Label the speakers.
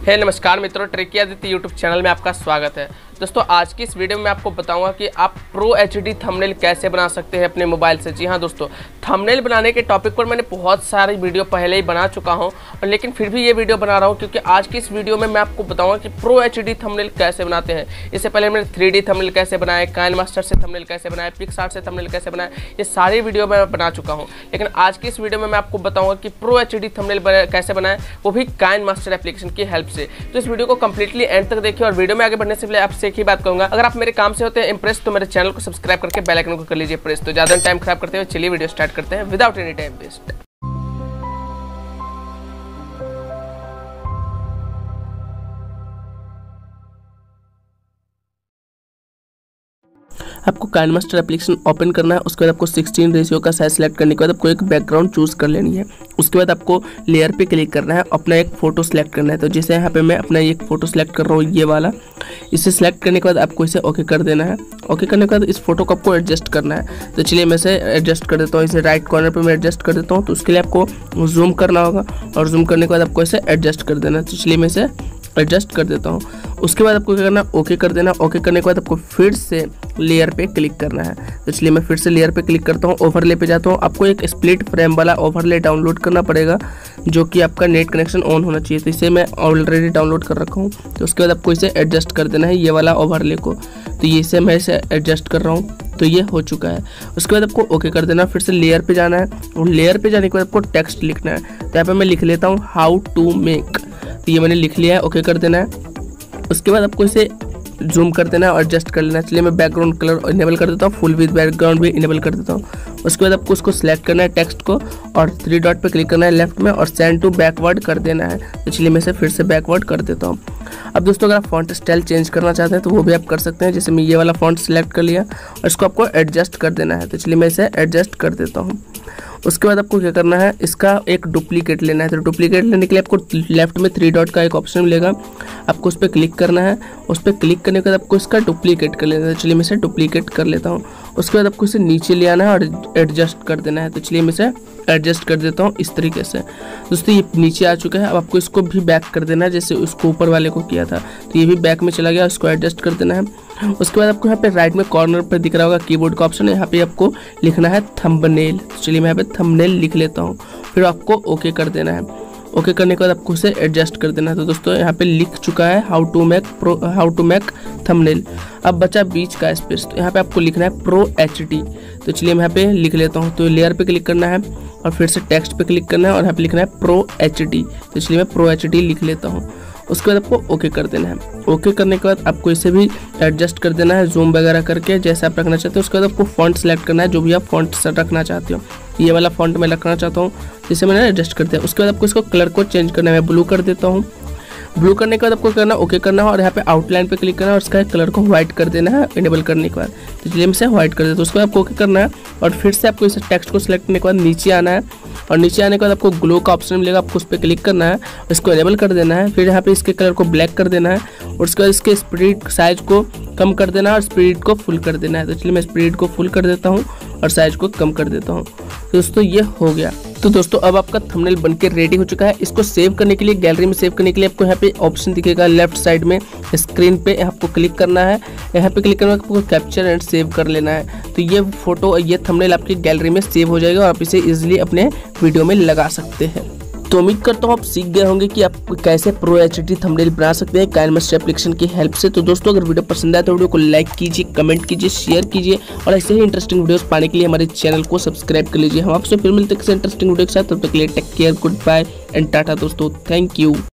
Speaker 1: नमस्कार मित्रों, tricky Aditya YouTube channel में आपका स्वागत है। दोस्तों आज की इस वीडियो में आपको बताऊंगा कि आप प्रो एचडी थंबनेल कैसे बना सकते हैं अपने मोबाइल से। जी हाँ दोस्तों, थंबनेल बनाने के टॉपिक पर मैंने बहुत सारी वीडियो पहले ही बना चुका हूं, और लेकिन फिर भी ये वीडियो बना रहा हूं क्योंकि आज की इस वीडियो में मैं आपको बताऊंगा कि प्रो एचडी थंबनेल कैसे बनाते हैं। इससे पहले मैंने 3D थंबनेल कैसे बनाए, काइनमास्टर से थंबनेल कैसे बनाए, पिक्सआर्ट से थंबनेल कैसे बनाए, ये सारी वीडियो मैं बना चुका हूँ। लेकिन आज की इस वीडियो में मैं आपको बताऊँगा कि प्रो एचडी थंबनेल कैसे बनाए, वो भी काइनमास्टर एप्लीकेशन की हेल्प से। तो इस वीडियो को कंप्लीटली एंड तक देखिए। और वीडियो में आगे बढ़ने से पहले आपसे एक ही बात कहूंगा, अगर आप मेरे काम से होते हैं इंप्रेस तो मेरे चैनल को सब्सक्राइब करके बेल आइकन को कर लीजिए प्रेस। तो ज्यादा टाइम खराब करते हुए चलिए वीडियो स्टार्ट करते हैं विदाउट एनी टाइम वेस्ट। आपको काइनमास्टर एप्लीकेशन ओपन करना है। उसके बाद आपको 16 रेशियो का साइज सेलेक्ट करने के बाद आपको एक बैकग्राउंड चूज कर लेनी है। उसके बाद आपको लेयर पे क्लिक करना है, अपना एक फोटो सेलेक्ट करना है। तो जैसे यहाँ पे मैं अपना एक फोटो सेलेक्ट कर रहा हूँ, ये वाला। इसे सेलेक्ट करने के बाद आपको इसे ओके कर देना है। ओके करने के बाद इस फोटो को आपको एडजस्ट करना है। तो चलिए मैं इसे एडजस्ट कर देता हूँ, इसे राइट कॉर्नर पर मैं एडजस्ट कर देता हूँ। तो उसके लिए आपको जूम करना होगा, और जूम करने के बाद आपको इसे एडजस्ट कर देना है। तो चलिए मैं इसे एडजस्ट कर देता हूँ। उसके बाद आपको क्या करना है, ओके कर देना। ओके करने के बाद आपको फिर से लेयर पे क्लिक करना है। तो इसलिए मैं फिर से लेयर पे क्लिक करता हूँ, ओवरले पे जाता हूँ। आपको एक स्प्लिट फ्रेम वाला ओवरले डाउनलोड करना पड़ेगा, जो कि आपका नेट कनेक्शन ऑन होना चाहिए। तो इसे मैं ऑलरेडी डाउनलोड कर रखा हूँ। तो उसके बाद आपको इसे एडजस्ट कर देना है, ये वाला ओवरले को। तो ये इसे मैं इसे एडजस्ट कर रहा हूँ, तो ये हो चुका है। उसके बाद आपको ओके कर देना, फिर से लेयर पे जाना है। और लेयर पे जाने के बाद आपको टेक्स्ट लिखना है। तो यहाँ पे मैं लिख लेता हूँ हाउ टू मेक। तो ये मैंने लिख लिया है, ओके कर देना है। उसके बाद आपको इसे जूम कर देना है और एडजस्ट कर लेना है। चलिए मैं बैकग्राउंड कलर इनेबल कर देता हूँ, फुल विद बैकग्राउंड भी इनेबल कर देता हूँ। उसके बाद आपको उसको सिलेक्ट करना है टेक्स्ट को, और 3 डॉट पे क्लिक करना है लेफ्ट में, और सेंड टू बैकवर्ड कर देना है। तो चलिए मैं इसे फिर से बैकवर्ड कर देता हूँ। अब दोस्तों अगर आप फॉन्ट स्टाइल चेंज करना चाहते हैं तो वो भी आप कर सकते हैं। जैसे मैं ये वाला फॉन्ट सिलेक्ट कर लिया और इसको आपको एडजस्ट कर देना है। तो चलिए मैं इसे एडजस्ट कर देता हूँ। उसके बाद आपको क्या करना है, इसका एक डुप्लीकेट लेना है। तो डुप्लीकेट लेने के लिए आपको लेफ्ट में 3 डॉट का एक ऑप्शन मिलेगा, आपको उस पर क्लिक करना है। उस पर क्लिक करने के बाद आपको इसका डुप्लीकेट कर लेना है। चलिए मैं इसे डुप्लीकेट कर लेता हूँ। उसके बाद आपको इसे नीचे ले आना है और एडजस्ट कर देना है। तो चलिए मैं इसे एडजस्ट कर देता हूँ इस तरीके से। दोस्तों ये नीचे आ चुका है। अब आपको इसको भी बैक कर देना है, जैसे उसको ऊपर वाले को किया था। तो ये भी बैक में चला गया, उसको एडजस्ट कर देना है। उसके बाद आपको यहाँ पे राइट में कॉर्नर पर दिख रहा होगा कीबोर्ड का ऑप्शन है, यहाँ पे आपको लिखना है थंबनेल। तो चलिए मैं यहाँ पे थंबनेल लिख लेता हूँ, फिर आपको ओके कर देना है। ओके करने के बाद आपको इसे एडजस्ट कर देना है। तो दोस्तों यहाँ पे लिख चुका है हाउ टू मेक थंबनेल। अब बचा बीच का स्पेस, तो यहाँ पे आपको लिखना है प्रो एचडी। तो चलिए मैं यहाँ पे लिख लेता हूँ। तो लेयर पे क्लिक करना है और फिर से टेक्स्ट पे क्लिक करना है, और यहाँ पे लिखना है प्रो एचडी। तो चलिए मैं प्रो एचडी लिख लेता हूँ। उसके बाद आपको ओके कर देना है। ओके करने के बाद आपको इसे भी एडजस्ट कर देना है, जूम वगैरह करके जैसे आप रखना चाहते हो। उसके बाद आपको फॉन्ट सेलेक्ट करना है, जो भी आप फॉन्ट रखना चाहते हो। ये वाला फॉन्ट मैं रखना चाहता हूँ, जिसे मैंने एडजस्ट कर दिया। उसके बाद आपको इसको कलर को चेंज करना है, मैं ब्लू कर देता हूँ। ब्लू करने के बाद आपको करना ओके करना है, और यहाँ पे आउटलाइन पे क्लिक करना है, और इसका कलर को व्हाइट कर देना है इनेबल करने के बाद। तो चलिए मैं इसे व्हाइट कर देता हूँ। उसके बाद आपको ओके करना है, और फिर से आपको इस टेक्स्ट को सिलेक्ट करने के बाद नीचे आना है, और नीचे आने के बाद आपको ग्लो का ऑप्शन मिलेगा, आपको उस पर क्लिक करना है, इसको इनेबल कर देना है। फिर यहाँ पे इसके कलर को ब्लैक कर देना है, और उसके बाद इसके स्पीड साइज को कम कर देना है और स्पीड को फुल कर देना है। तो चलिए मैं स्पीड को फुल कर देता हूँ और साइज को कम कर देता हूँ। तो दोस्तों ये हो गया। तो दोस्तों अब आपका थंबनेल बनके रेडी हो चुका है। इसको सेव करने के लिए, गैलरी में सेव करने के लिए आपको यहाँ पे ऑप्शन दिखेगा लेफ्ट साइड में स्क्रीन पे, आपको क्लिक करना है। यहाँ पे क्लिक करना है, आपको कैप्चर एंड सेव कर लेना है। तो ये फोटो, ये थंबनेल आपकी गैलरी में सेव हो जाएगा, और आप इसे इजीली अपने वीडियो में लगा सकते हैं। तो उम्मीद करता हूँ आप सीख गए होंगे कि आप कैसे प्रो एचडी थंबनेल बना सकते हैं काइनमास्टर एप्लीकेशन की हेल्प से। तो दोस्तों अगर वीडियो पसंद आए तो वीडियो को लाइक कीजिए, कमेंट कीजिए, शेयर कीजिए, और ऐसे ही इंटरेस्टिंग वीडियोस पाने के लिए हमारे चैनल को सब्सक्राइब कर लीजिए। हम आपसे फिर मिलते हैं किसी इंटरेस्टिंग वीडियो के साथ। तब तक के लिए take care, good bye and tata दोस्तों, थैंक यू।